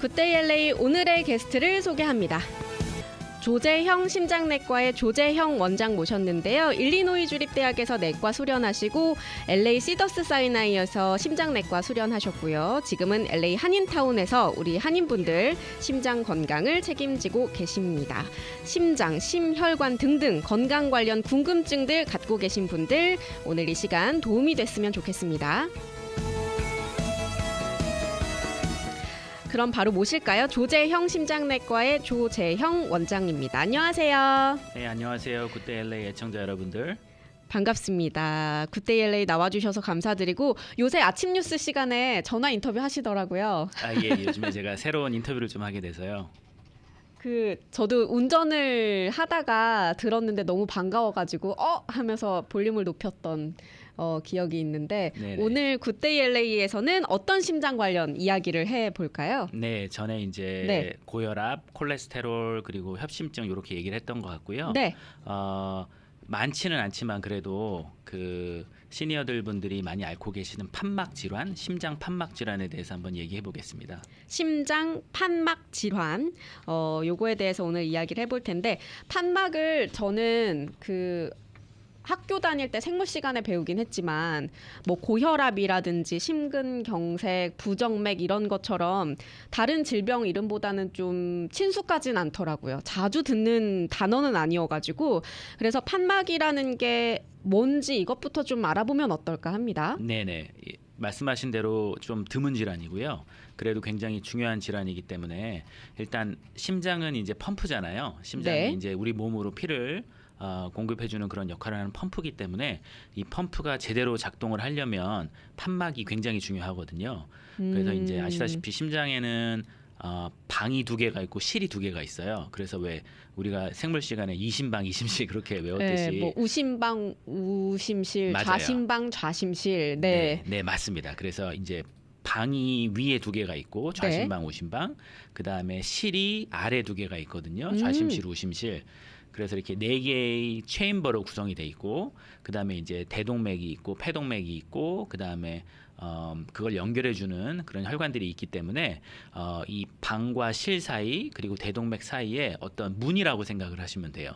굿데이 LA 오늘의 게스트를 소개합니다. 조재형 심장내과의 조재형 원장 모셨는데요. 일리노이 주립대학에서 내과 수련하시고 LA 시더스 사이나이에서 심장내과 수련하셨고요. 지금은 LA 한인타운에서 우리 한인분들 심장 건강을 책임지고 계십니다. 심장, 심혈관 등등 건강 관련 궁금증들 갖고 계신 분들 오늘 이 시간 도움이 됐으면 좋겠습니다. 그럼 바로 모실까요? 조재형 심장내과의 조재형 원장입니다. 안녕하세요. 네, 안녕하세요. 굿데이 LA 애청자 여러분들. 반갑습니다. 굿데이 LA 나와주셔서 감사드리고 요새 아침 뉴스 시간에 전화 인터뷰 하시더라고요. 예, 요즘에 제가 새로운 인터뷰를 좀 하게 돼서요. 저도 운전을 하다가 들었는데 너무 반가워가지고 하면서 볼륨을 높였던 기억이 있는데 네네. 오늘 굿데이 LA에서는 어떤 심장 관련 이야기를 해볼까요? 네, 전에 이제 네. 고혈압, 콜레스테롤 그리고 협심증 이렇게 얘기를 했던 것 같고요. 네. 많지는 않지만 그래도 그 시니어들 분들이 많이 앓고 계시는 판막 질환, 심장 판막 질환에 대해서 한번 얘기해 보겠습니다. 심장 판막 질환 요거에 대해서 오늘 이야기를 해볼 텐데 판막을 저는 학교 다닐 때 생물 시간에 배우긴 했지만 뭐 고혈압이라든지 심근경색, 부정맥 이런 것처럼 다른 질병 이름보다는 좀 친숙하진 않더라고요. 자주 듣는 단어는 아니어가지고 그래서 판막이라는 게 뭔지 이것부터 좀 알아보면 어떨까 합니다. 네네. 말씀하신 대로 좀 드문 질환이고요. 그래도 굉장히 중요한 질환이기 때문에 일단 심장은 이제 펌프잖아요. 심장이 네. 이제 우리 몸으로 피를 공급해주는 그런 역할을 하는 펌프기 때문에 이 펌프가 제대로 작동을 하려면 판막이 굉장히 중요하거든요. 그래서 이제 아시다시피 심장에는 방이 두 개가 있고 실이 두 개가 있어요. 그래서 왜 우리가 생물 시간에 이심방, 이심실 그렇게 외웠듯이 네, 뭐 우심방, 우심실, 맞아요. 좌심방, 좌심실. 네. 네, 맞습니다. 그래서 이제 방이 위에 두 개가 있고 좌심방, 우심방, 그 다음에 실이 아래 두 개가 있거든요. 좌심실, 우심실. 그래서 이렇게 네 개의 체인버로 구성이 돼 있고, 그 다음에 이제 대동맥이 있고, 폐동맥이 있고, 그 다음에 그걸 연결해주는 그런 혈관들이 있기 때문에 이 방과 실 사이 그리고 대동맥 사이에 어떤 문이라고 생각을 하시면 돼요.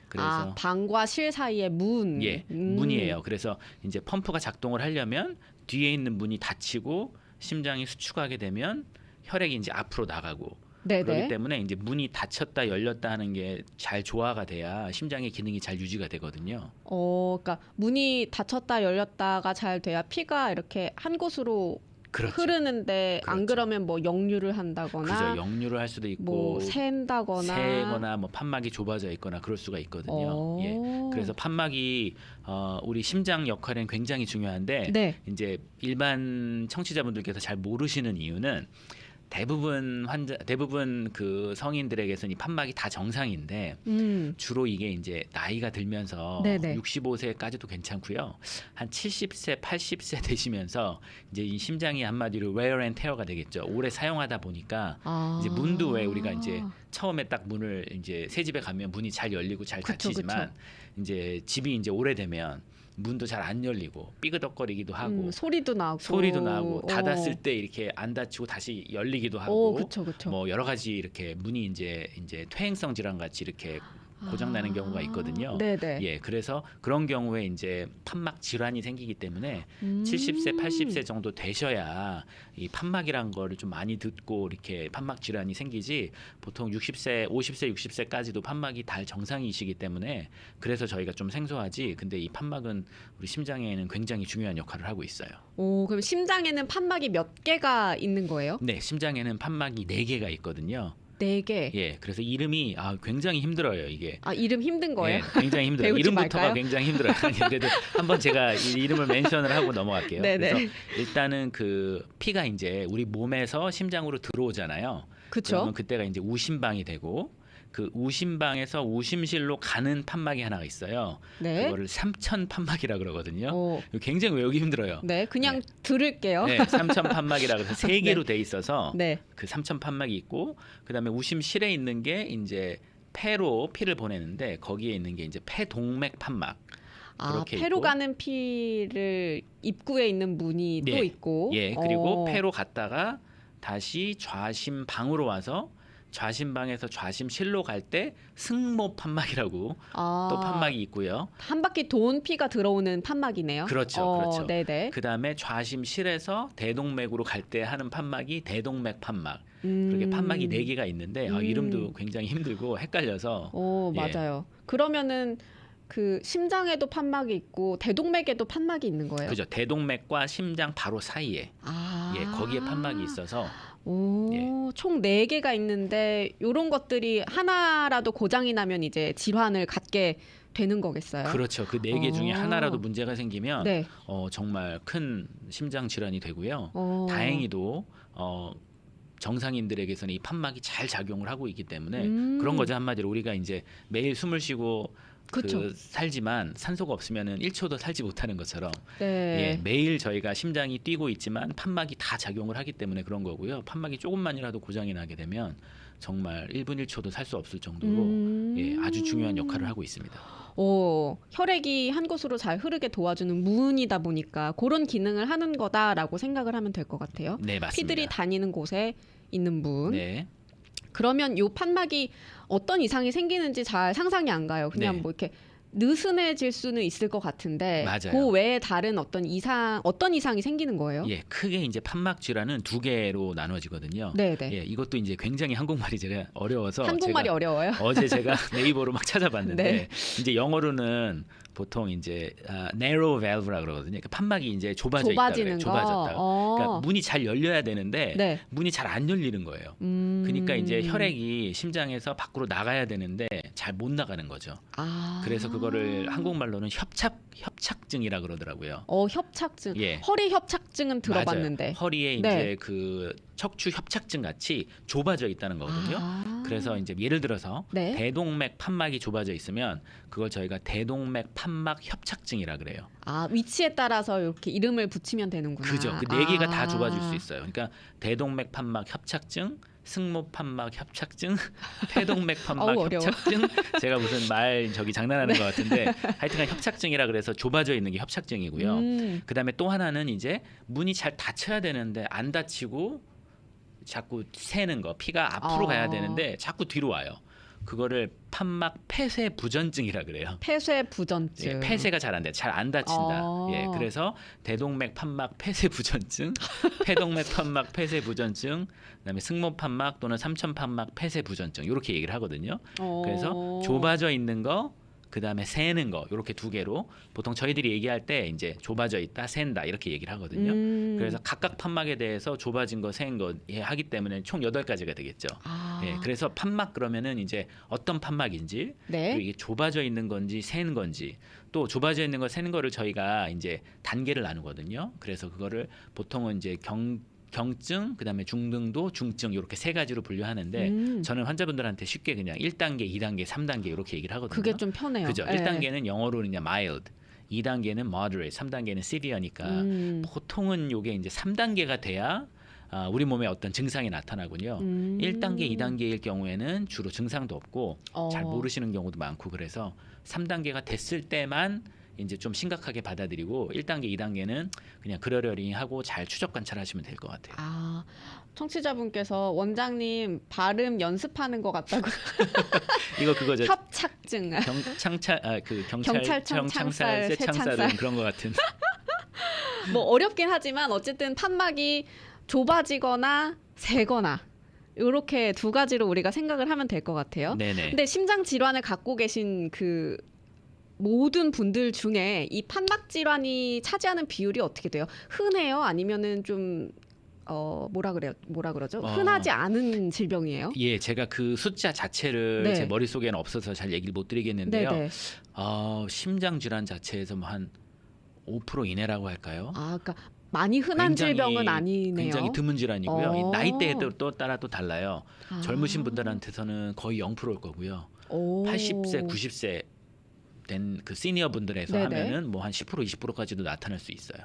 그래서 방과 실 사이의 문. 예, 문이에요. 그래서 이제 펌프가 작동을 하려면 뒤에 있는 문이 닫히고 심장이 수축하게 되면 혈액이 이제 앞으로 나가고 네네. 그렇기 때문에 이제 문이 닫혔다 열렸다 하는 게 잘 조화가 돼야 심장의 기능이 잘 유지가 되거든요. 그러니까 문이 닫혔다 열렸다가 잘 돼야 피가 이렇게 한 곳으로 그렇죠. 흐르는데 안 그렇죠. 그러면 뭐 역류를 한다거나 그죠. 역류를 할 수도 있고 뭐 샌다거나 뭐 판막이 좁아져 있거나 그럴 수가 있거든요. 예. 그래서 판막이 우리 심장 역할엔 굉장히 중요한데 네. 이제 일반 청취자분들께서 잘 모르시는 이유는 대부분 그 성인들에게서는 이 판막이 다 정상인데 주로 이게 이제 나이가 들면서 네네. 65세까지도 괜찮고요. 한 70세, 80세 되시면서 이제 이 심장이 한마디로 wear and tear가 되겠죠. 오래 사용하다 보니까 이제 문도 왜 우리가 이제 처음에 딱 문을 이제 새 집에 가면 문이 잘 열리고 잘 닫히지만 이제 집이 이제 오래되면 문도 잘 안 열리고 삐그덕거리기도 하고 소리도 나고 닫았을 때 이렇게 안 닫히고 다시 열리기도 하고 그쵸. 뭐 여러 가지 이렇게 문이 이제 퇴행성 질환 같이 이렇게 고장 나는 경우가 있거든요. 네네. 예, 그래서 그런 경우에 이제 판막 질환이 생기기 때문에 70세, 80세 정도 되셔야 이 판막이란 거를 좀 많이 듣고 이렇게 판막 질환이 생기지 보통 60세, 50세, 60세까지도 판막이 다 정상이시기 때문에 그래서 저희가 좀 생소하지. 근데 이 판막은 우리 심장에는 굉장히 중요한 역할을 하고 있어요. 그럼 심장에는 판막이 몇 개가 있는 거예요? 네, 심장에는 판막이 4개가 있거든요. 4개. 예, 그래서 이름이 굉장히 힘들어요, 이게. 이름 힘든 거예요? 예, 굉장히 힘들어요. 배우지 이름부터가 말까요? 굉장히 힘들어요. 아니, 그래도 한번 제가 이 이름을 멘션을 하고 넘어갈게요. 네네. 그래서 일단은 그 피가 이제 우리 몸에서 심장으로 들어오잖아요. 그쵸. 그러면 그때가 이제 우심방이 되고 그 우심방에서 우심실로 가는 판막이 하나가 있어요. 네. 그거를 삼천 판막이라 그러거든요. 이거 굉장히 외우기 힘들어요. 네, 그냥 들을게요. 네, 삼천 판막이라고 해서 3개로 돼 있어서 네. 그 삼천 판막이 있고 그다음에 우심실에 있는 게 이제 폐로 피를 보내는데 거기에 있는 게 이제 폐동맥 판막. 그렇게 폐로 있고. 가는 피를 입구에 있는 문이 또 있고. 예, 그리고 폐로 갔다가 다시 좌심방으로 와서 좌심방에서 좌심실로 갈 때 승모 판막이라고 또 판막이 있고요. 한 바퀴 돈 피가 들어오는 판막이네요. 그렇죠, 그렇죠. 네네. 그 다음에 좌심실에서 대동맥으로 갈 때 하는 판막이 대동맥 판막. 그렇게 판막이 4개가 있는데 이름도 굉장히 힘들고 헷갈려서. 예. 맞아요. 그러면은 그 심장에도 판막이 있고 대동맥에도 판막이 있는 거예요. 그죠. 대동맥과 심장 바로 사이에 예, 거기에 판막이 있어서 총 4개가 있는데 이런 것들이 하나라도 고장이 나면 이제 질환을 갖게 되는 거겠어요. 그렇죠. 그 4개 중에 하나라도 문제가 생기면 네. 정말 큰 심장 질환이 되고요. 어. 다행히도 정상인들에게서는 이 판막이 잘 작용을 하고 있기 때문에 그런 거죠. 한마디로 우리가 이제 매일 숨을 쉬고 그쵸. 살지만 산소가 없으면은 1초도 살지 못하는 것처럼 네. 예, 매일 저희가 심장이 뛰고 있지만 판막이 다 작용을 하기 때문에 그런 거고요. 판막이 조금만이라도 고장이 나게 되면 정말 1분 1초도 살 수 없을 정도로 예, 아주 중요한 역할을 하고 있습니다. 혈액이 한 곳으로 잘 흐르게 도와주는 문이다 보니까 그런 기능을 하는 거다라고 생각을 하면 될 것 같아요. 네, 맞습니다. 피들이 다니는 곳에 있는 문. 네. 그러면 요 판막이 어떤 이상이 생기는지 잘 상상이 안 가요. 그냥 네. 뭐 이렇게 느슨해질 수는 있을 것 같은데 맞아요. 그 외에 다른 어떤 이상이 생기는 거예요? 예, 크게 이제 판막 질환은 2개로 나눠지거든요. 네네. 예, 이것도 이제 굉장히 한국말이 제가 어려워서 한국말이 제가 어려워요? 어제 제가 네이버로 막 찾아봤는데 네. 이제 영어로는 보통 이제 narrow valve라 그러거든요. 그러니까 판막이 이제 좁아져 있다 그래요. 좁아지는 거. 좁아졌다. 그러니까 문이 잘 열려야 되는데 네. 문이 잘 안 열리는 거예요. 그러니까 이제 혈액이 심장에서 밖으로 나가야 되는데 잘 못 나가는 거죠. 그래서 그거를 한국말로는 협착증이라 그러더라고요. 협착증. 예. 허리 협착증은 들어봤는데. 맞아요. 허리에 이제 네. 그 척추 협착증 같이 좁아져 있다는 거거든요. 그래서 이제 예를 들어서 네. 대동맥 판막이 좁아져 있으면 그걸 저희가 대동맥 판막 협착증이라 그래요. 위치에 따라서 이렇게 이름을 붙이면 되는구나. 그죠. 그 4개가 다 좁아질 수 있어요. 그러니까 대동맥 판막 협착증, 승모 판막 협착증, 태동맥 판막 어려워. 협착증. 제가 무슨 말 장난하는 것 같은데 하여튼간 협착증이라 그래서 좁아져 있는 게 협착증이고요. 그다음에 또 하나는 이제 문이 잘 닫혀야 되는데 안 닫히고 자꾸 새는 거, 피가 앞으로 가야 되는데 자꾸 뒤로 와요. 그거를 판막 폐쇄 부전증이라 그래요. 폐쇄 부전증. 예, 폐쇄가 잘 안 돼, 잘 안 닫힌다. 예, 그래서 대동맥 판막 폐쇄 부전증, 태동맥 판막 폐쇄 부전증, 그다음에 승모 판막 또는 삼천 판막 폐쇄 부전증 이렇게 얘기를 하거든요. 그래서 좁아져 있는 거, 그다음에 새는 거 이렇게 2개로 보통 저희들이 얘기할 때 이제 좁아져 있다, 샌다 이렇게 얘기를 하거든요. 그래서 각각 판막에 대해서 좁아진 거, 샌 거 하기 때문에 총 8가지가 되겠죠. 예, 그래서 판막 그러면은 이제 어떤 판막인지, 네. 그리고 이게 좁아져 있는 건지 새는 건지, 또 좁아져 있는 거 새는 거를 저희가 이제 단계를 나누거든요. 그래서 그거를 보통은 이제 경증, 그다음에 중등도, 중증 이렇게 3가지로 분류하는데 저는 환자분들한테 쉽게 그냥 1단계, 2단계, 3단계 이렇게 얘기를 하거든요. 그게 좀 편해요. 그죠. 네. 1단계는 영어로는 그냥 mild, 2단계는 moderate, 3단계는 severe니까 보통은 요게 이제 3단계가 돼야 우리 몸에 어떤 증상이 나타나군요. 1단계, 2단계일 경우에는 주로 증상도 없고 잘 모르시는 경우도 많고 그래서 3단계가 됐을 때만 이제 좀 심각하게 받아들이고 1단계, 2단계는 그냥 그러려니 하고 잘 추적 관찰하시면 될 것 같아요. 청취자분께서 원장님 발음 연습하는 것 같다고. 이거 그거죠. 협착증. 경찰청 창살, 쇠창살은 그런 것 같은. 뭐 어렵긴 하지만 어쨌든 판막이 좁아지거나 새거나 이렇게 2가지로 우리가 생각을 하면 될 것 같아요. 네네. 근데 심장 질환을 갖고 계신 그 모든 분들 중에 이 판막 질환이 차지하는 비율이 어떻게 돼요? 흔해요? 아니면은 좀 뭐라 그러죠? 흔하지 않은 질병이에요? 예, 제가 그 숫자 자체를 네. 제 머릿속에는 없어서 잘 얘기를 못 드리겠는데요. 네네. 심장 질환 자체에서 뭐 한 5% 이내라고 할까요? 그러니까 많이 흔한 질병은 아니네요. 굉장히 드문 질환이고요. 이 나이대에 또 따라 또 달라요. 젊으신 분들한테서는 거의 0%일 거고요. 80세, 90세 된 그 시니어 분들에서 네네. 하면은 뭐 한 10% 20%까지도 나타날 수 있어요.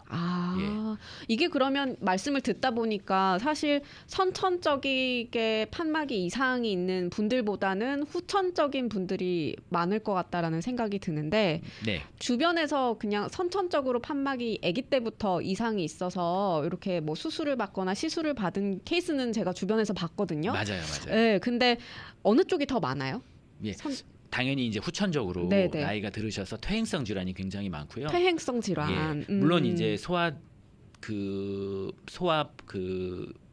이게 그러면 말씀을 듣다 보니까 사실 선천적이게 판막이 이상이 있는 분들보다는 후천적인 분들이 많을 것 같다라는 생각이 드는데 네. 주변에서 그냥 선천적으로 판막이 아기 때부터 이상이 있어서 이렇게 뭐 수술을 받거나 시술을 받은 케이스는 제가 주변에서 봤거든요. 맞아요, 맞아요. 네, 근데 어느 쪽이 더 많아요? 예. 당연히 이제 후천적으로 네네. 나이가 들으셔서 퇴행성 질환이 굉장히 많고요. 퇴행성 질환. 예. 물론 이제 소아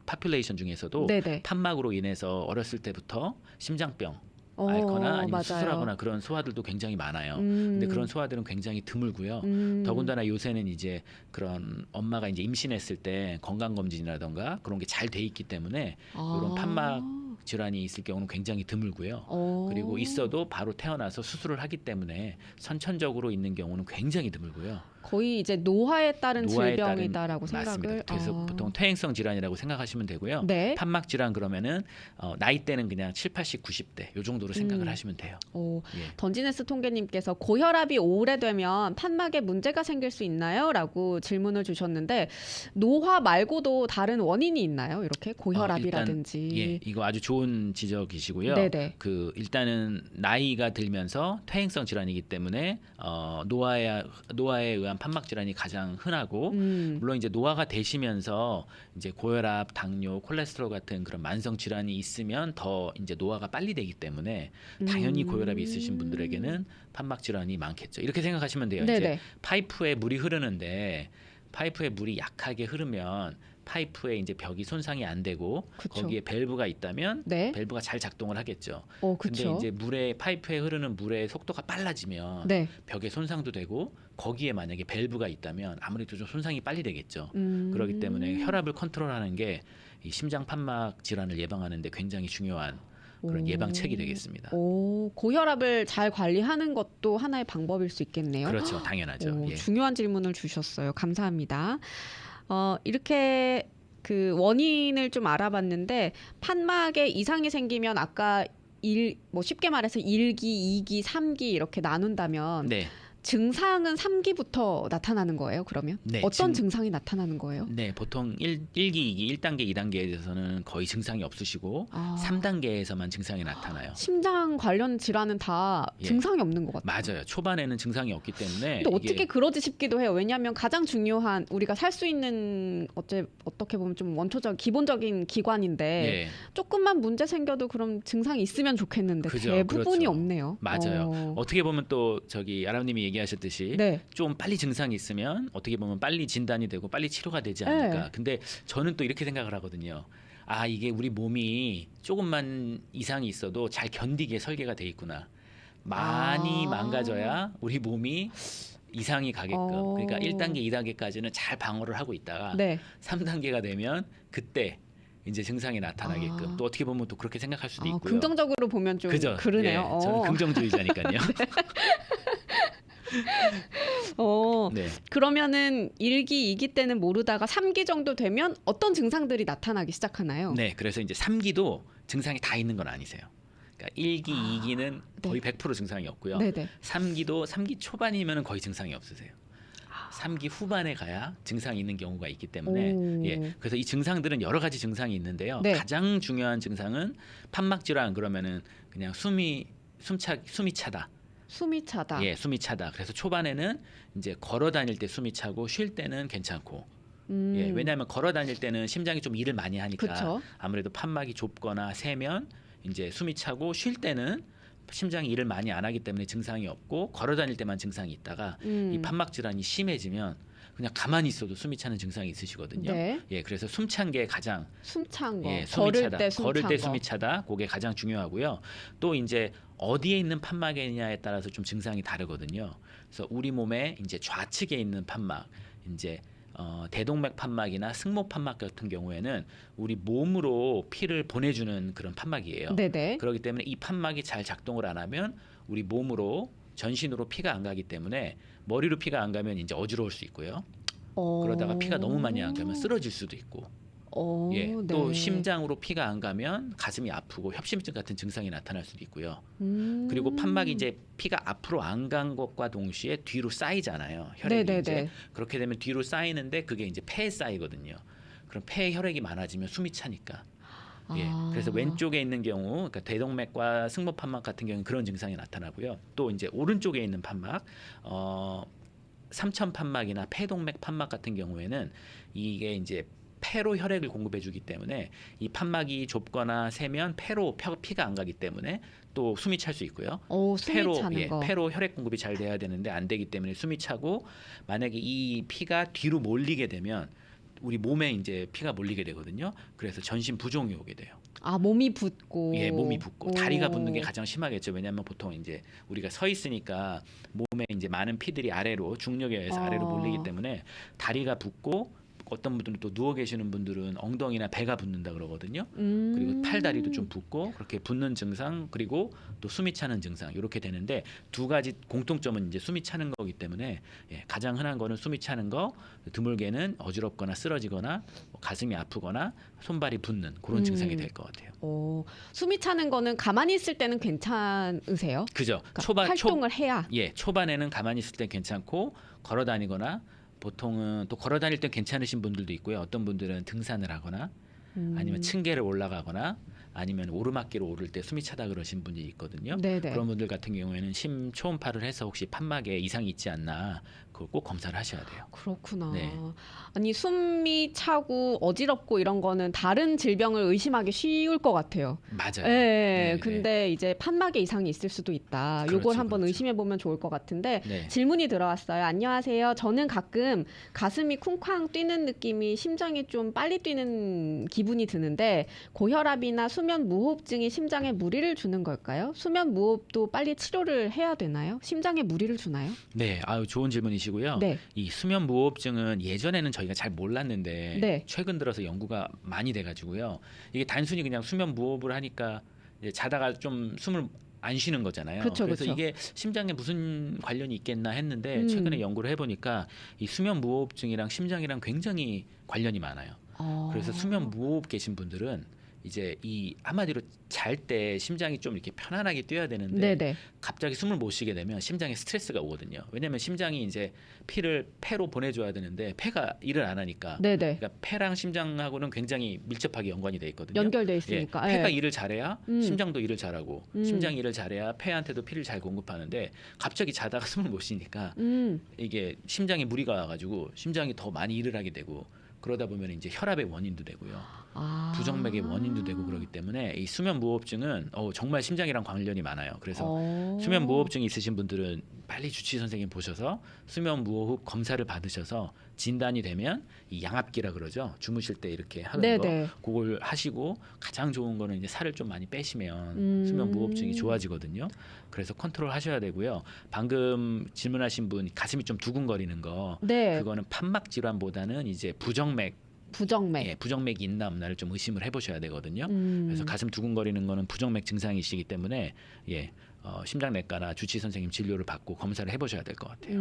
파퓰레이션 중에서도 네네. 판막으로 인해서 어렸을 때부터 심장병 어, 앓거나 아니면 맞아요. 수술하거나 그런 소아들도 굉장히 많아요. 근데 그런 소아들은 굉장히 드물고요. 더군다나 요새는 이제 그런 엄마가 이제 임신했을 때 건강검진이라던가 그런 게 잘 돼 있기 때문에 이런 판막 질환이 있을 경우는 굉장히 드물고요. 그리고 있어도 바로 태어나서 수술을 하기 때문에 선천적으로 있는 경우는 굉장히 드물고요. 거의 이제 노화에 따른 노화에 질병이다라고 따른, 생각을. 맞습니다. 그래서 보통 퇴행성 질환이라고 생각하시면 되고요. 네. 판막 질환 그러면은 나이대는 그냥 7, 80, 90대 요 정도로 생각을 하시면 돼요. 예. 던지네스 통계님께서 고혈압이 오래되면 판막에 문제가 생길 수 있나요? 라고 질문을 주셨는데 노화 말고도 다른 원인이 있나요? 이렇게 고혈압이라든지. 예, 이거 아주 좋은 지적이시고요. 네네. 그 일단은 나이가 들면서 퇴행성 질환이기 때문에 노화에 의한 판막 질환이 가장 흔하고 물론 이제 노화가 되시면서 이제 고혈압, 당뇨, 콜레스테롤 같은 그런 만성 질환이 있으면 더 이제 노화가 빨리 되기 때문에 당연히 고혈압이 있으신 분들에게는 판막 질환이 많겠죠. 이렇게 생각하시면 돼요. 네네. 이제 파이프에 물이 흐르는데 파이프에 물이 약하게 흐르면 파이프에 이제 벽이 손상이 안 되고 그쵸. 거기에 밸브가 있다면 네. 밸브가 잘 작동을 하겠죠. 근데 그쵸. 이제 파이프에 흐르는 물의 속도가 빨라지면 네. 벽에 손상도 되고 거기에 만약에 밸브가 있다면 아무래도 좀 손상이 빨리 되겠죠. 음. 그렇기 때문에 혈압을 컨트롤하는 게 이 심장 판막 질환을 예방하는 데 굉장히 중요한 그런 예방책이 되겠습니다. 고혈압을 잘 관리하는 것도 하나의 방법일 수 있겠네요. 그렇죠. 당연하죠. 예. 중요한 질문을 주셨어요. 감사합니다. 이렇게 그 원인을 좀 알아봤는데 판막에 이상이 생기면 아까 뭐 쉽게 말해서 1기, 2기, 3기 이렇게 나눈다면 네. 증상은 3기부터 나타나는 거예요, 그러면? 네, 어떤 증상이 나타나는 거예요? 네, 보통 1기, 2기, 1단계, 2단계에 대해서는 거의 증상이 없으시고 3단계에서만 증상이 나타나요. 심장 관련 질환은 다 예. 증상이 없는 것 같아요. 맞아요. 초반에는 증상이 없기 때문에 근데 어떻게 그러지 싶기도 해요. 왜냐하면 가장 중요한 우리가 살 수 있는 어떻게 보면 좀 원초적 기본적인 기관인데 예, 조금만 문제 생겨도 그럼 증상이 있으면 좋겠는데 그죠, 대부분이 그렇죠. 없네요. 맞아요. 어떻게 보면 또 아람님이 얘기하셨듯이 네. 좀 빨리 증상이 있으면 어떻게 보면 빨리 진단이 되고 빨리 치료가 되지 않을까. 네. 근데 저는 또 이렇게 생각을 하거든요. 이게 우리 몸이 조금만 이상이 있어도 잘 견디게 설계가 돼 있구나. 많이 망가져야 우리 몸이 이상이 가게끔. 그러니까 1단계, 2단계까지는 잘 방어를 하고 있다가 네. 3단계가 되면 그때 이제 증상이 나타나게끔. 또 어떻게 보면 또 그렇게 생각할 수도 있고요. 긍정적으로 보면 좀 그죠? 그러네요. 예, 저는 긍정주의자니까요. 네. 그러면은 1기, 2기 때는 모르다가 3기 정도 되면 어떤 증상들이 나타나기 시작하나요? 네, 그래서 이제 3기도 증상이 다 있는 건 아니세요. 그러니까 1기, 2기는 거의 100% 증상이 없고요. 네네. 3기도 3기 초반이면 거의 증상이 없으세요. 3기 후반에 가야 증상이 있는 경우가 있기 때문에 예, 그래서 이 증상들은 여러 가지 증상이 있는데요. 네. 가장 중요한 증상은 판막 질환 그러면은 그냥 숨이 차다. 숨이 차다. 예, 숨이 차다. 그래서 초반에는 이제 걸어 다닐 때 숨이 차고 쉴 때는 괜찮고. 예, 왜냐하면 걸어 다닐 때는 심장이 좀 일을 많이 하니까 그쵸. 아무래도 판막이 좁거나 세면 이제 숨이 차고 쉴 때는 심장이 일을 많이 안 하기 때문에 증상이 없고 걸어 다닐 때만 증상이 있다가 이 판막 질환이 심해지면 그냥 가만히 있어도 숨이 차는 증상이 있으시거든요. 네. 예, 그래서 숨찬 게 가장 숨찬 거. 예, 숨이 걸을 차다. 때 숨찬 걸을 때 거. 숨이 차다. 그게 가장 중요하고요. 또 이제 어디에 있는 판막이냐에 따라서 좀 증상이 다르거든요. 그래서 우리 몸에 이제 좌측에 있는 판막, 이제 대동맥 판막이나 승모 판막 같은 경우에는 우리 몸으로 피를 보내주는 그런 판막이에요. 네네. 그렇기 때문에 이 판막이 잘 작동을 안 하면 우리 몸으로 전신으로 피가 안 가기 때문에 머리로 피가 안 가면 이제 어지러울 수 있고요. 그러다가 피가 너무 많이 안 가면 쓰러질 수도 있고. 예, 네. 또 심장으로 피가 안 가면 가슴이 아프고 협심증 같은 증상이 나타날 수도 있고요. 그리고 판막이 이제 피가 앞으로 안 간 것과 동시에 뒤로 쌓이잖아요. 혈액이 네네네. 이제 그렇게 되면 뒤로 쌓이는데 그게 이제 폐에 쌓이거든요. 그럼 폐에 혈액이 많아지면 숨이 차니까. 예, 그래서 왼쪽에 있는 경우, 그러니까 대동맥과 승모 판막 같은 경우는 그런 증상이 나타나고요. 또 이제 오른쪽에 있는 판막, 삼천 판막이나 폐동맥 판막 같은 경우에는 이게 이제 폐로 혈액을 공급해주기 때문에 이 판막이 좁거나 세면 폐로 피가 안 가기 때문에 또 숨이 찰 수 있고요. 숨이 차는 거. 폐로 혈액 공급이 잘 돼야 되는데 안 되기 때문에 숨이 차고 만약에 이 피가 뒤로 몰리게 되면 우리 몸에 이제 피가 몰리게 되거든요. 그래서 전신 부종이 오게 돼요. 몸이 붓고. 예, 몸이 붓고 다리가 붓는 게 가장 심하겠죠. 왜냐하면 보통 이제 우리가 서 있으니까 몸에 이제 많은 피들이 아래로 중력에 의해서 아래로 몰리기 때문에 다리가 붓고 어떤 분들은 또 누워 계시는 분들은 엉덩이나 배가 붓는다 그러거든요. 그리고 팔다리도 좀 붓고 그렇게 붓는 증상 그리고 또 숨이 차는 증상 이렇게 되는데 두 가지 공통점은 이제 숨이 차는 거기 때문에 예, 가장 흔한 거는 숨이 차는 거, 드물게는 어지럽거나 쓰러지거나 가슴이 아프거나 손발이 붓는 그런 증상이 될 것 같아요. 숨이 차는 거는 가만히 있을 때는 괜찮으세요? 그죠. 그러니까 활동을 해야. 예, 초반에는 가만히 있을 때 괜찮고 걸어 다니거나 보통은 또 걸어 다닐 때 괜찮으신 분들도 있고요. 어떤 분들은 등산을 하거나 아니면 층계를 올라가거나 아니면 오르막길을 오를 때 숨이 차다 그러신 분이 있거든요. 네네. 그런 분들 같은 경우에는 심초음파를 해서 혹시 판막에 이상이 있지 않나 그걸 꼭 검사를 하셔야 돼요. 그렇구나. 네. 아니 숨이 차고 어지럽고 이런 거는 다른 질병을 의심하기 쉬울 것 같아요. 맞아요. 네, 네, 근데 이제 판막에 이상이 있을 수도 있다. 그렇죠, 요걸 한번 그렇죠. 의심해 보면 좋을 것 같은데 네. 질문이 들어왔어요. 안녕하세요. 저는 가끔 가슴이 쿵쾅 뛰는 느낌이 심장이 좀 빨리 뛰는 기분이 드는데 고혈압이나 수면 무호흡증이 심장에 무리를 주는 걸까요? 수면 무호흡도 빨리 치료를 해야 되나요? 심장에 무리를 주나요? 네, 아유 좋은 질문이시고요. 네. 이 수면 무호흡증은 예전에는 저희가 잘 몰랐는데 네. 최근 들어서 연구가 많이 돼가지고요. 이게 단순히 그냥 수면 무호흡을 하니까 이제 자다가 좀 숨을 안 쉬는 거잖아요. 그쵸, 그래서 그쵸. 이게 심장에 무슨 관련이 있겠나 했는데 최근에 연구를 해보니까 이 수면 무호흡증이랑 심장이랑 굉장히 관련이 많아요. 그래서 수면 무호흡 계신 분들은 이제 이 한마디로 잘 때 심장이 좀 이렇게 편안하게 뛰어야 되는데 네네. 갑자기 숨을 못 쉬게 되면 심장에 스트레스가 오거든요. 왜냐하면 심장이 이제 피를 폐로 보내줘야 되는데 폐가 일을 안 하니까. 네네. 그러니까 폐랑 심장하고는 굉장히 밀접하게 연관이 돼 있거든요. 연결돼 있으니까. 예, 폐가 예. 일을 잘해야 심장도 일을 잘하고 심장이 일을 잘해야 폐한테도 피를 잘 공급하는데 갑자기 자다가 숨을 못 쉬니까 이게 심장에 무리가 와가지고 심장이 더 많이 일을 하게 되고 그러다 보면 이제 혈압의 원인도 되고요. 부정맥의 원인도 되고 그러기 때문에 이 수면 무호흡증은 정말 심장이랑 관련이 많아요. 그래서 수면 무호흡증이 있으신 분들은 빨리 주치의 선생님 보셔서 수면 무호흡 검사를 받으셔서 진단이 되면 이 양압기라 그러죠. 주무실 때 이렇게 하는 네네. 거 그걸 하시고 가장 좋은 거는 이제 살을 좀 많이 빼시면 수면 무호흡증이 좋아지거든요. 그래서 컨트롤 하셔야 되고요. 방금 질문하신 분 가슴이 좀 두근거리는 거 네. 그거는 판막 질환보다는 이제 부정맥 부정맥. 예, 부정맥이 있나 없나를 좀 의심을 해보셔야 되거든요. 그래서 가슴 두근거리는 거는 부정맥 증상이시기 때문에 예, 심장내과나 주치의 선생님 진료를 받고 검사를 해보셔야 될 것 같아요.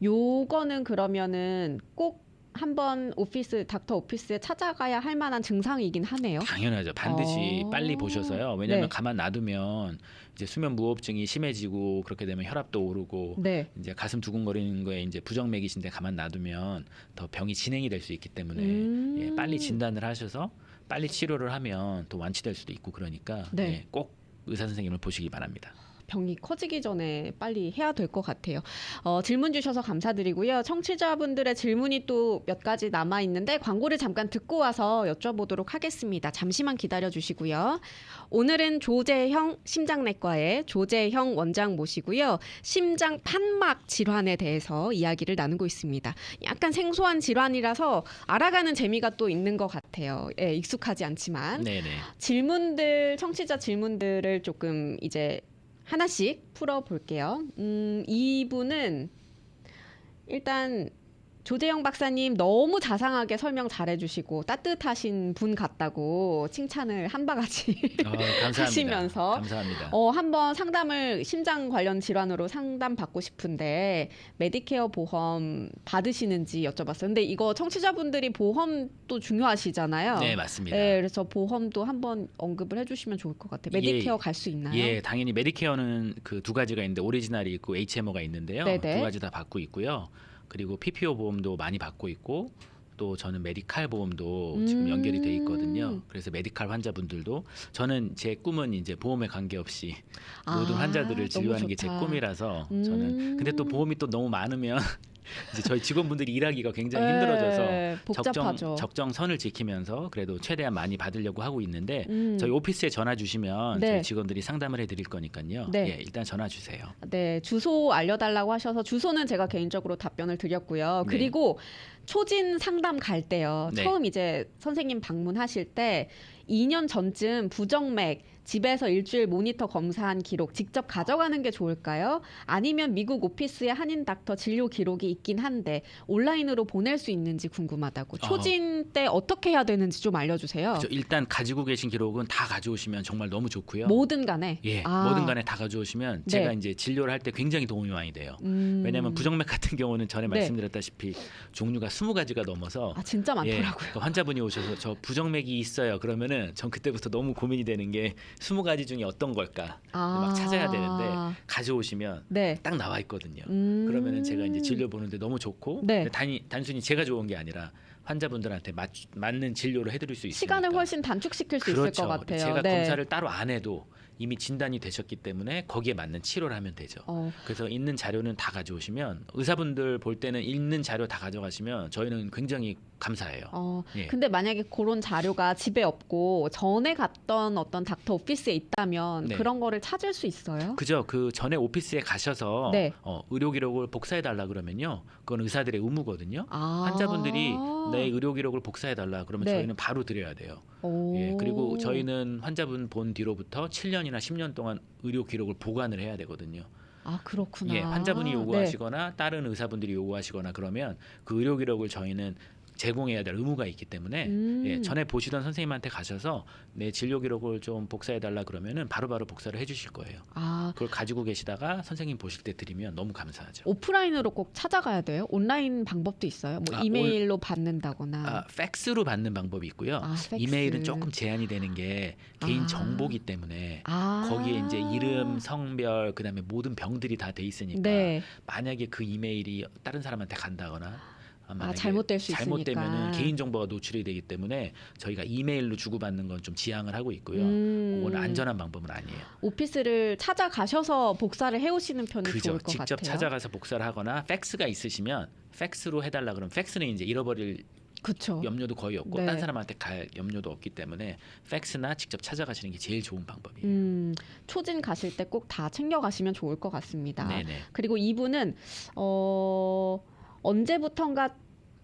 요거는 그러면은 꼭 한번 닥터 오피스에 찾아가야 할 만한 증상이긴 하네요. 당연하죠. 반드시 빨리 보셔서요. 왜냐하면 네. 가만 놔두면 이제 수면 무호흡증이 심해지고 그렇게 되면 혈압도 오르고 네. 이제 가슴 두근거리는 거에 이제 부정맥이신데 가만 놔두면 더 병이 진행이 될 수 있기 때문에 예, 빨리 진단을 하셔서 빨리 치료를 하면 또 완치될 수도 있고 그러니까 네. 예, 꼭 의사 선생님을 보시기 바랍니다. 병이 커지기 전에 빨리 해야 될 것 같아요. 질문 주셔서 감사드리고요. 청취자분들의 질문이 또 몇 가지 남아 있는데 광고를 잠깐 듣고 와서 여쭤보도록 하겠습니다. 잠시만 기다려 주시고요. 오늘은 조재형 심장내과의 조재형 원장 모시고요. 심장 판막 질환에 대해서 이야기를 나누고 있습니다. 약간 생소한 질환이라서 알아가는 재미가 또 있는 것 같아요. 예, 익숙하지 않지만 네네. 청취자 질문들을 조금 이제 하나씩 풀어볼게요. 이분은 일단 조재영 박사님 너무 자상하게 설명 잘해주시고 따뜻하신 분 같다고 칭찬을 한 바가지 감사합니다. 하시면서 감사합니다. 한번 상담을 심장 관련 질환으로 상담 받고 싶은데 메디케어 보험 받으시는지 여쭤봤어요. 근데 이거 청취자분들이 보험도 중요하시잖아요. 네, 맞습니다. 네, 그래서 보험도 한번 언급을 해주시면 좋을 것 같아요. 메디케어 갈 수 있나요? 예, 당연히 메디케어는 그 두 가지가 있는데 오리지널이 있고 HMO가 있는데요. 네네. 두 가지 다 받고 있고요. 그리고 PPO 보험도 많이 받고 있고 또 저는 메디칼 보험도 지금 연결이 돼 있거든요. 그래서 메디칼 환자분들도 저는 제 꿈은 이제 보험에 관계없이 모든 환자들을 진료하는 게 제 좋다. 꿈이라서 저는 근데 또 보험이 또 너무 많으면 이제 저희 직원분들이 일하기가 굉장히 힘들어져서 복잡하죠. 적정 선을 지키면서 그래도 최대한 많이 받으려고 하고 있는데 저희 오피스에 전화 주시면 네. 저희 직원들이 상담을 해드릴 거니까요. 네. 예, 일단 전화 주세요. 네, 주소 알려달라고 하셔서 주소는 제가 개인적으로 답변을 드렸고요. 네. 그리고 초진 상담 갈 때요. 네. 처음 이제 선생님 방문하실 때 2년 전쯤 부정맥 집에서 일주일 모니터 검사한 기록 직접 가져가는 게 좋을까요? 아니면 미국 오피스에 한인 닥터 진료 기록이 있긴 한데 온라인으로 보낼 수 있는지 궁금하다고. 초진 때 어떻게 해야 되는지 좀 알려주세요. 그렇죠. 일단 가지고 계신 기록은 다 가져오시면 정말 너무 좋고요. 뭐든 간에. 예, 뭐든 간에 다 가져오시면 네. 제가 이제 진료를 할 때 굉장히 도움이 많이 돼요. 왜냐하면 부정맥 같은 경우는 전에 네. 말씀드렸다시피 종류가 20가지가 넘어서 진짜 많더라고요. 그 환자분이 오셔서 저 부정맥이 있어요. 그러면은 전 그때부터 너무 고민이 되는 게 20가지 중에 어떤 걸까 막 찾아야 되는데 가져오시면 네. 딱 나와 있거든요. 그러면은 제가 이제 진료 보는데 너무 좋고 네. 단순히 제가 좋은 게 아니라 환자분들한테 맞는 진료를 해드릴 수 있으니까 시간을 훨씬 단축시킬 수 있을 그렇죠. 것 같아요. 제가 네. 검사를 따로 안 해도 이미 진단이 되셨기 때문에 거기에 맞는 치료를 하면 되죠. 그래서 있는 자료는 다 가져오시면 의사분들 볼 때는 있는 자료 다 가져가시면 저희는 굉장히 감사해요. 예. 근데 만약에 그런 자료가 집에 없고 전에 갔던 어떤 닥터 오피스에 있다면 네. 그런 거를 찾을 수 있어요? 그죠. 그 전에 오피스에 가셔서 네. 의료 기록을 복사해 달라 그러면요. 그건 의사들의 의무거든요. 아. 환자분들이 내 의료 기록을 복사해 달라 그러면 네. 저희는 바로 드려야 돼요. 예, 그리고 저희는 환자분 본 뒤로부터 7년이나 10년 동안 의료 기록을 보관을 해야 되거든요. 그렇구나. 예, 환자분이 요구하시거나 다른 의사분들이 요구하시거나 그러면 그 의료 기록을 저희는 제공해야 될 의무가 있기 때문에 예, 전에 보시던 선생님한테 가셔서 내 진료 기록을 좀 복사해 달라 그러면은 바로바로 복사를 해주실 거예요. 그걸 가지고 계시다가 선생님 보실 때 드리면 너무 감사하죠. 오프라인으로 꼭 찾아가야 돼요? 온라인 방법도 있어요? 뭐 이메일로 받는다거나. 팩스로 받는 방법이 있고요. 팩스. 이메일은 조금 제한이 되는 게 개인 정보기 때문에 거기에 이제 이름, 성별, 그다음에 모든 병들이 다 돼 있으니까 네. 만약에 그 이메일이 다른 사람한테 간다거나 잘못될 수 잘못되면은 개인 정보가 노출이 되기 때문에 저희가 이메일로 주고받는 건 좀 지양을 하고 있고요. 그거는 안전한 방법은 아니에요. 오피스를 찾아가셔서 복사를 해오시는 편이 좋을 것 직접 같아요. 찾아가서 복사를 하거나 팩스가 있으시면 팩스로 해달라 그러면 팩스는 이제 잃어버릴 그쵸. 염려도 거의 없고 네. 딴 사람한테 갈 염려도 없기 때문에 팩스나 직접 찾아가시는 게 제일 좋은 방법이에요. 초진 가실 때 꼭 다 챙겨가시면 좋을 것 같습니다. 네네. 그리고 이분은 언제부턴가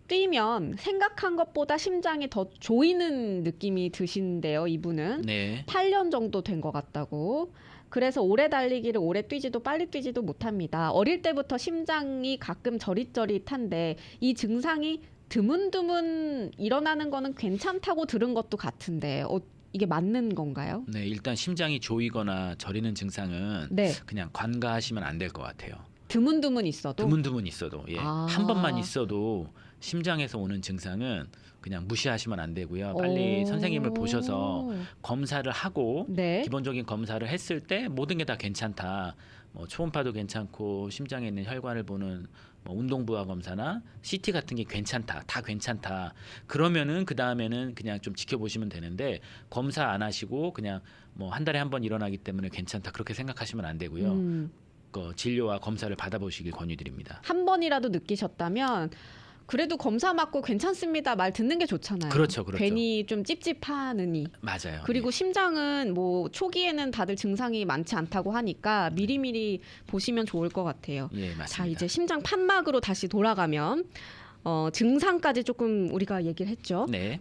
뛰면 생각한 것보다 심장이 더 조이는 느낌이 드신대요. 이분은 네. 8년 정도 된 것 같다고. 그래서 오래 달리기를 오래 뛰지도 빨리 뛰지도 못합니다. 어릴 때부터 심장이 가끔 저릿저릿한데 이 증상이 드문드문 일어나는 거는 괜찮다고 들은 것도 같은데 이게 맞는 건가요? 네, 일단 심장이 조이거나 저리는 증상은 네. 그냥 관가하시면 안 될 것 같아요. 드문드문 있어도? 드문드문 있어도 한 번만 있어도 심장에서 오는 증상은 그냥 무시하시면 안 되고요. 빨리 선생님을 보셔서 검사를 하고 네. 기본적인 검사를 했을 때 모든 게 다 괜찮다. 뭐 초음파도 괜찮고 심장에 있는 혈관을 보는 뭐 운동부하 검사나 CT 같은 게 괜찮다. 다 괜찮다. 그러면은 그 다음에는 그냥 좀 지켜보시면 되는데 검사 안 하시고 그냥 뭐 한 달에 한 번 일어나기 때문에 괜찮다. 그렇게 생각하시면 안 되고요. 진료와 검사를 받아보시길 권유드립니다. 한 번이라도 느끼셨다면 그래도 검사 맞고 괜찮습니다 말 듣는 게 좋잖아요. 그렇죠. 괜히 좀 찝찝하느니. 맞아요. 그리고 심장은 뭐 초기에는 다들 증상이 많지 않다고 하니까 미리미리 보시면 좋을 것 같아요. 예, 맞습니다. 자, 이제 심장 판막으로 다시 돌아가면 증상까지 조금 우리가 얘기를 했죠. 네.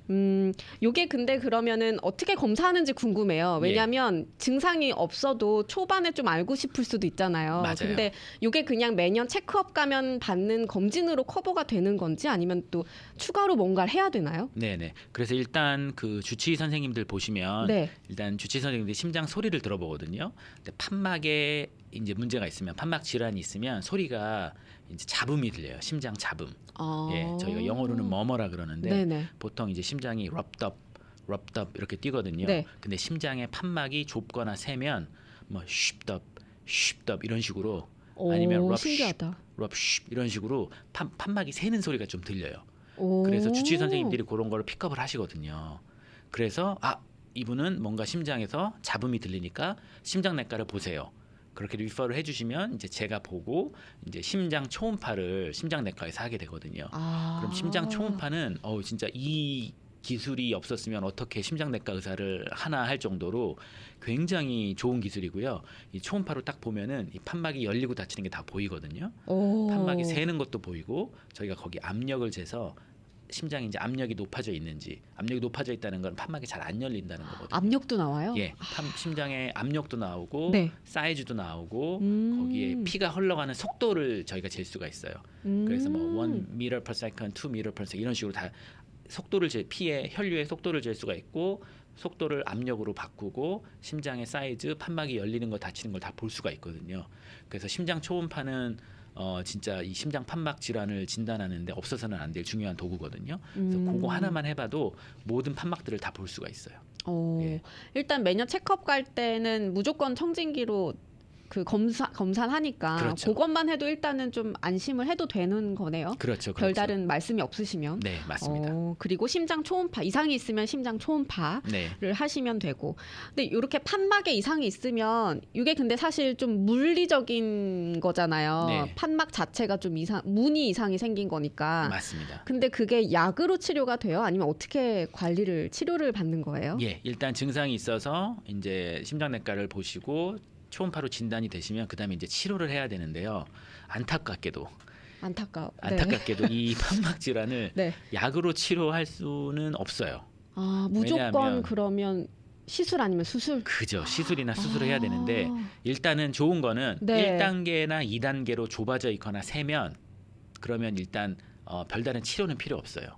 요게 근데 그러면은 어떻게 검사하는지 궁금해요. 왜냐하면 증상이 없어도 초반에 좀 알고 싶을 수도 있잖아요. 맞아요. 근데 요게 그냥 매년 체크업 가면 받는 검진으로 커버가 되는 건지 아니면 또 추가로 뭔가를 해야 되나요? 네네. 그래서 일단 그 주치의 선생님들 보시면 네. 일단 주치의 선생님들이 심장 소리를 들어보거든요. 근데 판막에 이제 문제가 있으면 판막 질환이 있으면 소리가 이제 잡음이 들려요. 심장 잡음. 예, 저희가 영어로는 머머라 그러는데 네네. 보통 이제 심장이 럽덥 이렇게 뛰거든요. 네. 근데 심장의 판막이 좁거나 세면 뭐 쉽덥 이런 식으로 아니면 신기하다. 럽쉽 이런 식으로 판막이 새는 소리가 좀 들려요. 오. 그래서 주치의 선생님들이 그런 거를 픽업을 하시거든요. 그래서 이분은 뭔가 심장에서 잡음이 들리니까 심장내과를 보세요. 그렇게 리퍼를 해주시면 이제 제가 보고 이제 심장 초음파를 심장내과에서 하게 되거든요. 그럼 심장 초음파는 진짜 이 기술이 없었으면 어떻게 심장내과 의사를 하나 할 정도로 굉장히 좋은 기술이고요. 이 초음파로 딱 보면은 이 판막이 열리고 닫히는 게 다 보이거든요. 판막이 새는 것도 보이고 저희가 거기 압력을 재서 심장이 이제 압력이 높아져 있는지 압력이 높아져 있다는 건 판막이 잘 안 열린다는 거거든요. 압력도 나와요? 예, 심장의 압력도 나오고 네. 사이즈도 나오고 거기에 피가 흘러가는 속도를 저희가 잴 수가 있어요. 그래서 뭐 1 meter per second, 2 meter per second 이런 식으로 다 속도를 피의 혈류의 속도를 잴 수가 있고 속도를 압력으로 바꾸고 심장의 사이즈, 판막이 열리는 거 닫히는 걸 다 볼 수가 있거든요. 그래서 심장 초음파는 진짜 이 심장 판막 질환을 진단하는데 없어서는 안 될 중요한 도구거든요. 그래서 그거 하나만 해봐도 모든 판막들을 다 볼 수가 있어요. 예. 일단 매년 체크업 갈 때는 무조건 청진기로 그 검사하니까 그렇죠. 그것만 해도 일단은 좀 안심을 해도 되는 거네요. 그렇죠. 별다른 말씀이 없으시면. 네, 맞습니다. 그리고 심장 초음파 이상이 있으면 심장 초음파를 하시면 되고. 근데 이렇게 판막에 이상이 있으면 이게 근데 사실 좀 물리적인 거잖아요. 네. 판막 자체가 좀 무늬 이상이 생긴 거니까. 맞습니다. 근데 그게 약으로 치료가 돼요? 아니면 어떻게 치료를 받는 거예요? 예, 일단 증상이 있어서 이제 심장내과를 보시고 초음파로 진단이 되시면 그다음에 이제 치료를 해야 되는데요. 안타깝게도 이 판막 질환을 네. 약으로 치료할 수는 없어요. 무조건 왜냐하면 그러면 시술 아니면 수술? 그죠. 시술이나 수술을 해야 되는데 일단은 좋은 거는 네. 1단계나 2단계로 좁아져 있거나 세면 그러면 일단 별다른 치료는 필요 없어요.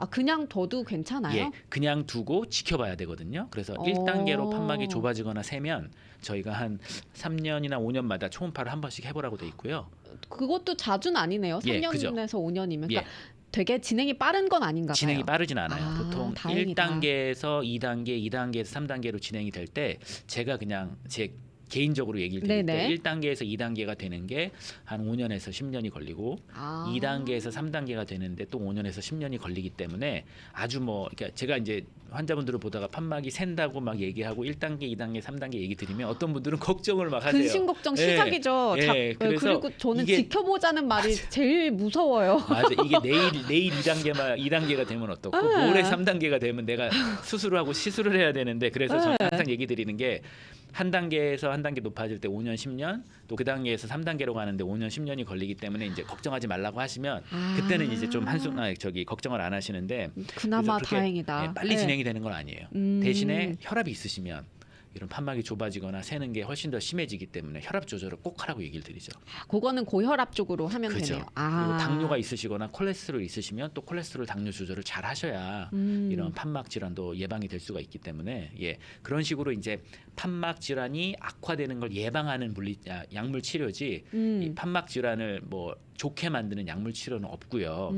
그냥 둬도 괜찮아요? 예, 그냥 두고 지켜봐야 되거든요. 그래서 1단계로 판막이 좁아지거나 세면 저희가 한 3년이나 5년마다 초음파를 한 번씩 해보라고 돼 있고요. 그것도 자주는 아니네요. 예, 3년에서 그죠. 5년이면. 그러니까 예. 되게 진행이 빠른 건 아닌가 봐요. 진행이 빠르진 않아요. 보통 다행이다. 1단계에서 2단계, 2단계에서 3단계로 진행이 될 때 제가 그냥 제 개인적으로 얘기를 드릴 때 1단계에서 2단계가 되는 게 한 5년에서 10년이 걸리고 2단계에서 3단계가 되는데 또 5년에서 10년이 걸리기 때문에 아주 그러니까 제가 이제 환자분들을 보다가 판막이 샌다고 막 얘기하고 1단계, 2단계, 3단계 얘기 드리면 어떤 분들은 걱정을 막 하세요. 근심 걱정 시작이죠. 그리고 저는 지켜보자는 말이 제일 무서워요. 맞아. 이게 내일 2단계가 되면 어떻고 모레 3단계가 되면 내가 수술을 하고 시술을 해야 되는데 그래서 저는 항상 얘기 드리는 게 한 단계에서 한 단계 높아질 때 5년, 10년 또 그 단계에서 3단계로 가는데 5년, 10년이 걸리기 때문에 이제 걱정하지 말라고 하시면 그때는 이제 좀 걱정을 안 하시는데 그나마 다행이다. 빨리 진행이 되는 건 아니에요. 대신에 혈압이 있으시면 이런 판막이 좁아지거나 새는 게 훨씬 더 심해지기 때문에 혈압 조절을 꼭 하라고 얘기를 드리죠. 그거는 고혈압 쪽으로 하면 그죠. 되네요. 그리고 당뇨가 있으시거나 콜레스테롤 있으시면 또 콜레스테롤 당뇨 조절을 잘 하셔야 이런 판막 질환도 예방이 될 수가 있기 때문에 그런 식으로 이제 판막 질환이 악화되는 걸 예방하는 약물 치료지 이 판막 질환을 좋게 만드는 약물 치료는 없고요.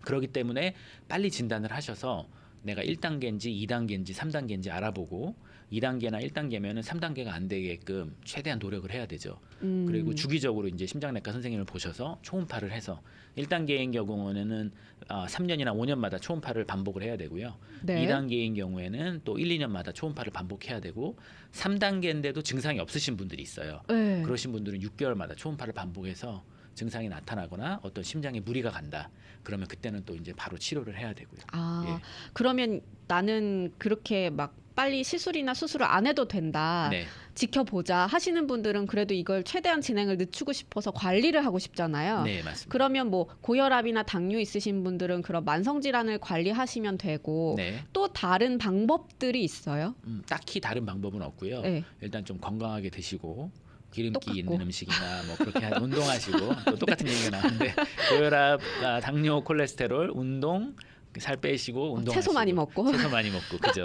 그렇기 때문에 빨리 진단을 하셔서 내가 1단계인지 2단계인지 3단계인지 알아보고 2단계나 1단계면은 3단계가 안 되게끔 최대한 노력을 해야 되죠. 그리고 주기적으로 이제 심장내과 선생님을 보셔서 초음파를 해서 1단계인 경우에는 3년이나 5년마다 초음파를 반복을 해야 되고요. 2단계인 경우에는 또 1, 2년마다 초음파를 반복해야 되고 3단계인데도 증상이 없으신 분들이 있어요. 그러신 분들은 6개월마다 초음파를 반복해서 증상이 나타나거나 어떤 심장에 무리가 간다. 그러면 그때는 또 이제 바로 치료를 해야 되고요. 아, 예. 그러면 나는 그렇게 막 빨리 시술이나 수술을 안 해도 된다. 네. 지켜보자 하시는 분들은 그래도 이걸 최대한 진행을 늦추고 싶어서 관리를 하고 싶잖아요. 네, 맞습니다. 그러면 뭐 고혈압이나 당뇨 있으신 분들은 그런 만성 질환을 관리하시면 되고 네. 또 다른 방법들이 있어요? 딱히 다른 방법은 없고요. 네. 일단 좀 건강하게 드시고 기름기 똑같고. 있는 음식이나 뭐 그렇게 운동하시고 또 똑같은 얘기가 나오는데 고혈압, 당뇨, 콜레스테롤, 운동, 살 빼시고 운동하시고 채소 많이 먹고. 채소 많이 먹고 그죠.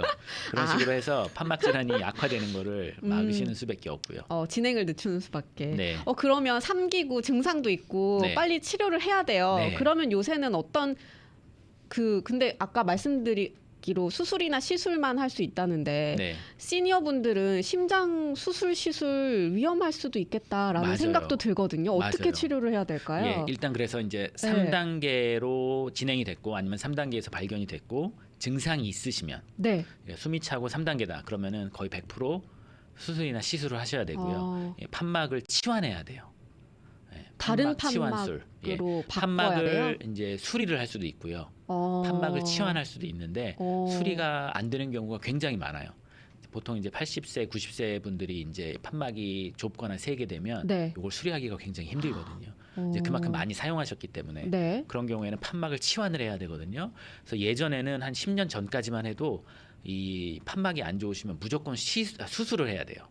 그런 아. 식으로 해서 판막 질환이 약화되는 거를 막으시는 수밖에 없고요. 진행을 늦추는 수밖에. 네. 그러면 3기구 증상도 있고 네. 빨리 치료를 해야 돼요. 네. 그러면 요새는 어떤 근데 아까 말씀드리기로 수술이나 시술만 할 수 있다는데 네. 시니어 분들은 심장 수술 시술 위험할 수도 있겠다라는 맞아요. 생각도 들거든요. 어떻게 맞아요. 치료를 해야 될까요? 예, 일단 그래서 이제 3단계로 진행이 됐고 아니면 3단계에서 발견이 됐고 증상이 있으시면 네. 숨이 차고 3단계다. 그러면은 거의 100% 수술이나 시술을 하셔야 되고요. 예, 판막을 치환해야 돼요. 예, 다른 치환술. 예, 판막으로 바꿔야 판막을 돼요? 이제 수리를 할 수도 있고요. 어. 판막을 치환할 수도 있는데 어. 수리가 안 되는 경우가 굉장히 많아요. 보통 이제 80세, 90세 분들이 이제 판막이 좁거나 세게 되면 네. 이걸 수리하기가 굉장히 힘들거든요. 이제 그만큼 많이 사용하셨기 때문에 네. 그런 경우에는 판막을 치환을 해야 되거든요. 그래서 예전에는 한 10년 전까지만 해도 이 판막이 안 좋으시면 무조건 수술을 해야 돼요.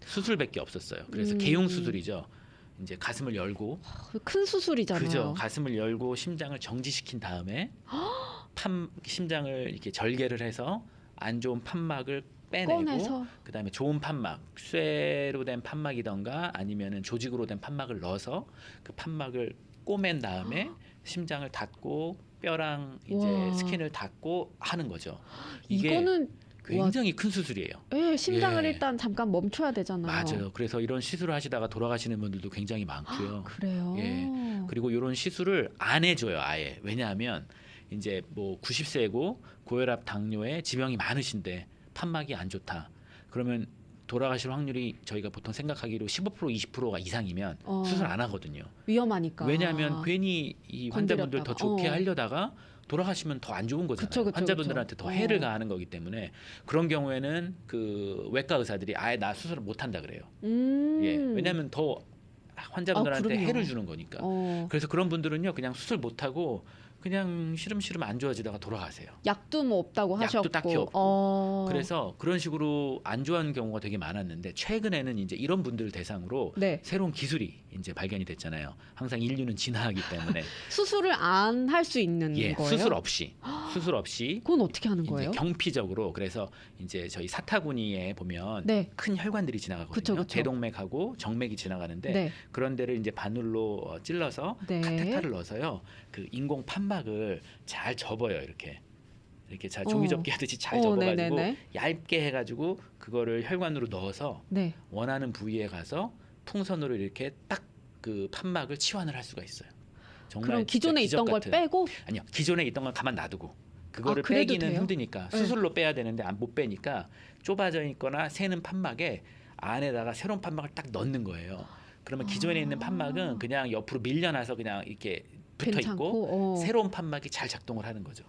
수술밖에 없었어요. 그래서 개용 수술이죠. 이제 가슴을 열고 큰 수술이잖아요. 그죠. 가슴을 열고 심장을 정지시킨 다음에 심장을 이렇게 절개를 해서 안 좋은 판막을 빼내고 꺼내서. 그다음에 좋은 판막, 쇠로 된 판막이던가 아니면은 조직으로 된 판막을 넣어서 그 판막을 꼬맨 다음에 심장을 닫고 뼈랑 이제 와. 스킨을 닫고 하는 거죠. 이게 이거는 굉장히 큰 수술이에요. 예, 심장을 예. 일단 잠깐 멈춰야 되잖아요. 맞아요. 그래서 이런 시술을 하시다가 돌아가시는 분들도 굉장히 많고요. 그래요. 예. 그리고 이런 시술을 안 해줘요, 아예. 왜냐하면 이제 뭐 90세고 고혈압, 당뇨에 지병이 많으신데 판막이 안 좋다. 그러면 돌아가실 확률이 저희가 보통 생각하기로 15% 20%가 이상이면 수술 안 하거든요. 위험하니까. 왜냐하면 괜히 이 환자분들 더 좋게 건드렸다가. 하려다가 돌아가시면 더 안 좋은 거잖아요. 그쵸, 환자분들한테 그쵸. 더 해를 가하는 거기 때문에 그런 경우에는 그 외과 의사들이 아예 나 수술을 못 한다 그래요. 예. 왜냐하면 더 환자분들한테 그럼요. 해를 주는 거니까. 그래서 그런 분들은요 그냥 수술 못 하고 그냥 시름시름 안 좋아지다가 돌아가세요. 약도 뭐 없다고 약도 하셨고. 딱히 없고. 그래서 그런 식으로 안 좋아하는 경우가 되게 많았는데 최근에는 이제 이런 분들을 대상으로 네. 새로운 기술이 이제 발견이 됐잖아요. 항상 인류는 진화하기 때문에 수술을 안 할 수 있는 예, 거예요? 수술 없이 그건 어떻게 하는 이제 거예요? 경피적으로 그래서 이제 저희 사타구니에 보면 네. 큰 혈관들이 지나가거든요. 그쵸, 그쵸. 대동맥하고 정맥이 지나가는데 네. 그런 데를 이제 바늘로 찔러서 네. 카테타를 넣어서요. 그 인공 판막을 잘 접어요. 이렇게 잘 종이 접기 하듯이 잘 접어가지고 네네네. 얇게 해가지고 그거를 혈관으로 넣어서 네. 원하는 부위에 가서 풍선으로 이렇게 딱 그 판막을 치환을 할 수가 있어요. 정말 그럼 기존에 진짜 있던 기적 걸 같은. 빼고 아니요, 기존에 있던 걸 가만 놔두고 그거를 그래도 빼기는 돼요? 힘드니까 네. 수술로 빼야 되는데 못 빼니까 좁아져 있거나 새는 판막에 안에다가 새로운 판막을 딱 넣는 거예요. 그러면 기존에 있는 판막은 그냥 옆으로 밀려나서 그냥 이렇게 붙어 있고 괜찮고. 새로운 판막이 잘 작동을 하는 거죠.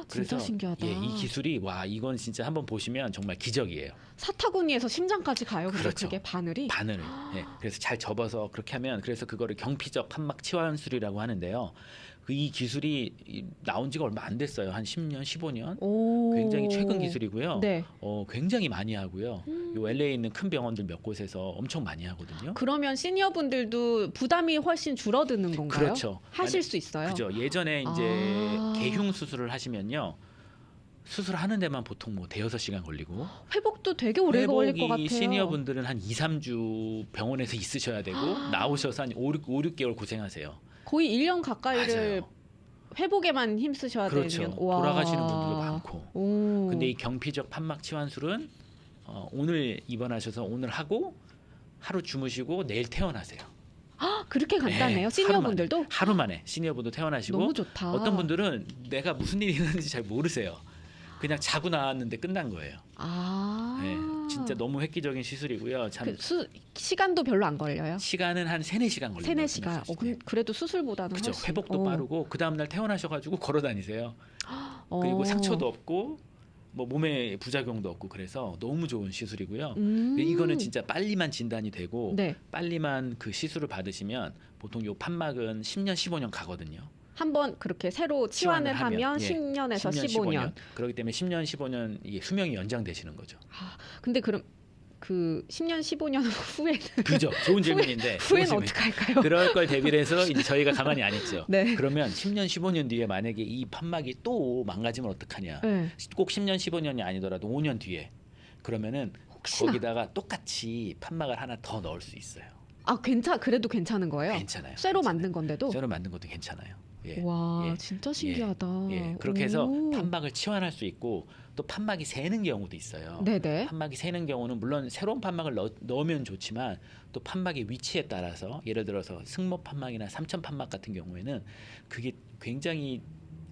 진짜 신기하다. 예, 이 기술이 와 이건 진짜 한번 보시면 정말 기적이에요. 사타구니에서 심장까지 가요. 근데 그렇죠. 그게 바늘이. 바늘을. 예, 그래서 잘 접어서 그렇게 하면 그래서 그거를 경피적 판막 치환술이라고 하는데요. 이 기술이 나온 지가 얼마 안 됐어요. 한 10년, 15년. 오. 굉장히 최근 기술이고요. 네. 굉장히 많이 하고요. 요 LA에 있는 큰 병원들 몇 곳에서 엄청 많이 하거든요. 그러면 시니어 분들도 부담이 훨씬 줄어드는 건가요? 그렇죠. 하실 수 있어요. 그죠. 예전에 이제 개흉 수술을 하시면요. 수술하는 데만 보통 뭐 대여섯 시간 걸리고 회복도 되게 오래 걸릴 것 같아요. 시니어 분들은 한 2, 3주 병원에서 있으셔야 되고 나오셔서 한 5, 6개월 고생하세요. 거의 1년 가까이를 맞아요. 회복에만 힘쓰셔야 그렇죠. 되면 와. 돌아가시는 분들도 많고. 오. 근데 이 경피적 판막 치환술은 오늘 입원하셔서 오늘 하고 하루 주무시고 내일 퇴원하세요. 그렇게 간단해요? 네, 시니어 분들도? 하루 만에 시니어분도 퇴원하시고 너무 좋다. 어떤 분들은 내가 무슨 일이 있는지 잘 모르세요. 그냥 자고 나왔는데 끝난 거예요. 아. 네. 진짜 너무 획기적인 시술이고요. 참 시간도 별로 안 걸려요. 시간은 한 3-4시간 걸린다고 3-4시간. 생각하시면 그래도 수술보다는 그죠. 훨씬. 회복도 빠르고 그 다음 날 퇴원하셔가지고 걸어 다니세요. 그리고 상처도 없고 뭐 몸에 부작용도 없고 그래서 너무 좋은 시술이고요. 이거는 진짜 빨리만 진단이 되고 네. 빨리만 그 시술을 받으시면 보통 요 판막은 10년, 15년 가거든요. 한번 그렇게 새로 치환을 하면 예, 10년에서 15년. 그렇기 때문에 10년, 15년 이게 수명이 연장되시는 거죠. 근데 그럼 그 10년, 15년 후에는 그죠. 좋은 질문인데 후에는 어떻게 할까요? 그럴 걸 대비를 해서 이제 저희가 가만히 안 있죠. 네. 그러면 10년, 15년 뒤에 만약에 이 판막이 또 망가지면 어떡하냐. 네. 꼭 10년, 15년이 아니더라도 5년 뒤에 그러면은 혹시나. 거기다가 똑같이 판막을 하나 더 넣을 수 있어요. 그래도 괜찮은 거예요? 괜찮아요. 쇠로 괜찮아요. 만든 건데도? 쇠로 만든 것도 괜찮아요. 예. 와, 예. 진짜 신기하다. 예. 그렇게 해서 오. 판막을 치환할 수 있고 또 판막이 새는 경우도 있어요. 네네. 판막이 새는 경우는 물론 새로운 판막을 넣으면 좋지만 또 판막의 위치에 따라서 예를 들어서 승모 판막이나 삼천 판막 같은 경우에는 그게 굉장히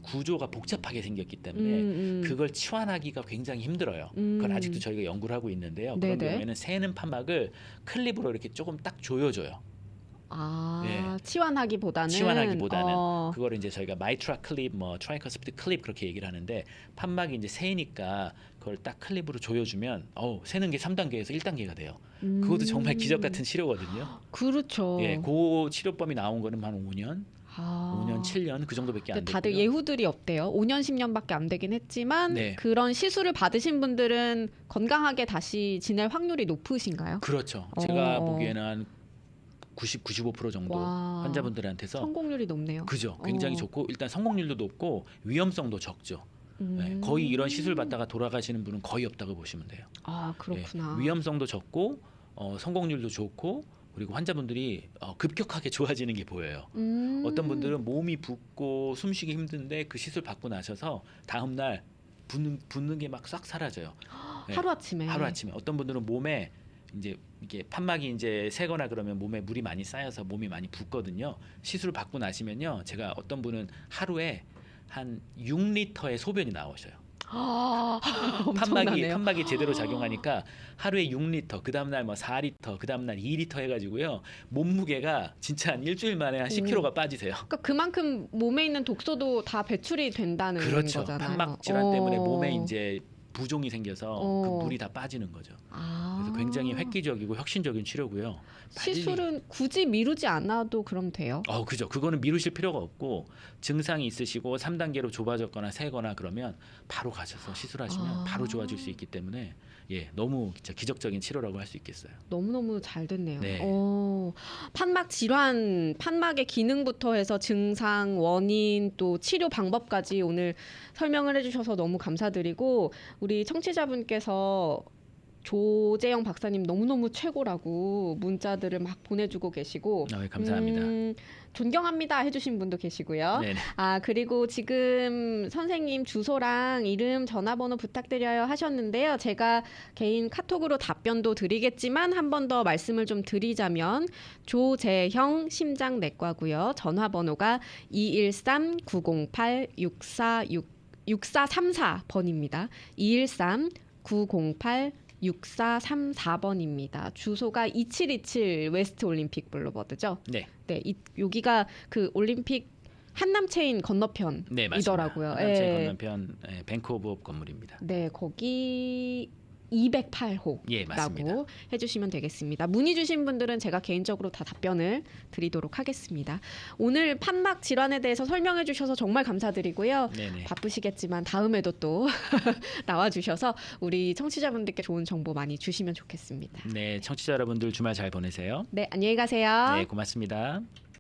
구조가 복잡하게 생겼기 때문에 그걸 치환하기가 굉장히 힘들어요. 그건 아직도 저희가 연구를 하고 있는데요. 그런 네네. 경우에는 새는 판막을 클립으로 이렇게 조금 딱 조여줘요. 치환하기보다는 그거를 이제 저희가 마이트라 클립, 뭐 트라이커스피드 클립 그렇게 얘기를 하는데 판막이 이제 새니까 그걸 딱 클립으로 조여주면 새는 게 3단계에서 1단계가 돼요. 그것도 정말 기적 같은 치료거든요. 그렇죠. 예, 그 치료법이 나온 거는 한 5년, 5년, 7년 그 정도밖에 안 근데 되고요. 다들 예후들이 없대요. 5년, 10년밖에 안 되긴 했지만 네. 그런 시술을 받으신 분들은 건강하게 다시 지낼 확률이 높으신가요? 그렇죠. 제가 보기에는 한 95% 정도 와. 환자분들한테서 성공률이 높네요. 그죠. 굉장히 좋고 일단 성공률도 높고 위험성도 적죠. 예, 거의 이런 시술 받다가 돌아가시는 분은 거의 없다고 보시면 돼요. 그렇구나. 예, 위험성도 적고 성공률도 좋고 그리고 환자분들이 급격하게 좋아지는 게 보여요. 어떤 분들은 몸이 붓고 숨쉬기 힘든데 그 시술 받고 나셔서 다음 날 붓는 게 막 싹 사라져요. 예, 하루아침에. 어떤 분들은 몸에 이제 이게 판막이 이제 새거나 그러면 몸에 물이 많이 쌓여서 몸이 많이 붓거든요. 시술 받고 나시면요, 제가 어떤 분은 하루에 한 6리터의 소변이 나오셔요. 판막이 제대로 작용하니까 하루에 6리터, 그 다음 날 뭐 4리터, 그 다음 날 2리터 해가지고요, 몸무게가 진짜 한 일주일 만에 한 10kg가 빠지세요. 그러니까 그만큼 몸에 있는 독소도 다 배출이 된다는 그렇죠. 거잖아요. 판막 질환 때문에 몸에 이제 부종이 생겨서 그 물이 다 빠지는 거죠. 그래서 굉장히 획기적이고 혁신적인 치료고요. 시술은 굳이 미루지 않아도 그럼 돼요? 그죠. 그거는 미루실 필요가 없고 증상이 있으시고 3단계로 좁아졌거나 새거나 그러면 바로 가셔서 시술하시면 바로 좋아질 수 있기 때문에 너무 진짜 기적적인 치료라고 할 수 있겠어요. 너무너무 잘 됐네요. 네. 판막 질환, 판막의 기능부터 해서 증상, 원인, 또 치료 방법까지 오늘 설명을 해주셔서 너무 감사드리고 우리 청취자분께서 조재영 박사님 너무너무 최고라고 문자들을 막 보내주고 계시고 감사합니다. 존경합니다 해주신 분도 계시고요. 네네. 그리고 지금 선생님 주소랑 이름, 전화번호 부탁드려요 하셨는데요. 제가 개인 카톡으로 답변도 드리겠지만 한 번 더 말씀을 좀 드리자면 조재형 심장내과고요. 전화번호가 213-908-6434번입니다. 213-908-6434번입니다. 주소가 2727 웨스트 올림픽 블루버드죠? 네. 네, 여기가 그 올림픽 한남체인 건너편이더라고요. 네, 맞습니다. 한남체인 건너편 뱅크 오브 홉 건물입니다. 네, 거기 208호라고 맞습니다. 해주시면 되겠습니다. 문의 주신 분들은 제가 개인적으로 다 답변을 드리도록 하겠습니다. 오늘 판막 질환에 대해서 설명해 주셔서 정말 감사드리고요. 네네. 바쁘시겠지만 다음에도 또 나와주셔서 우리 청취자분들께 좋은 정보 많이 주시면 좋겠습니다. 네, 청취자 여러분들 주말 잘 보내세요. 네, 안녕히 가세요. 네, 고맙습니다.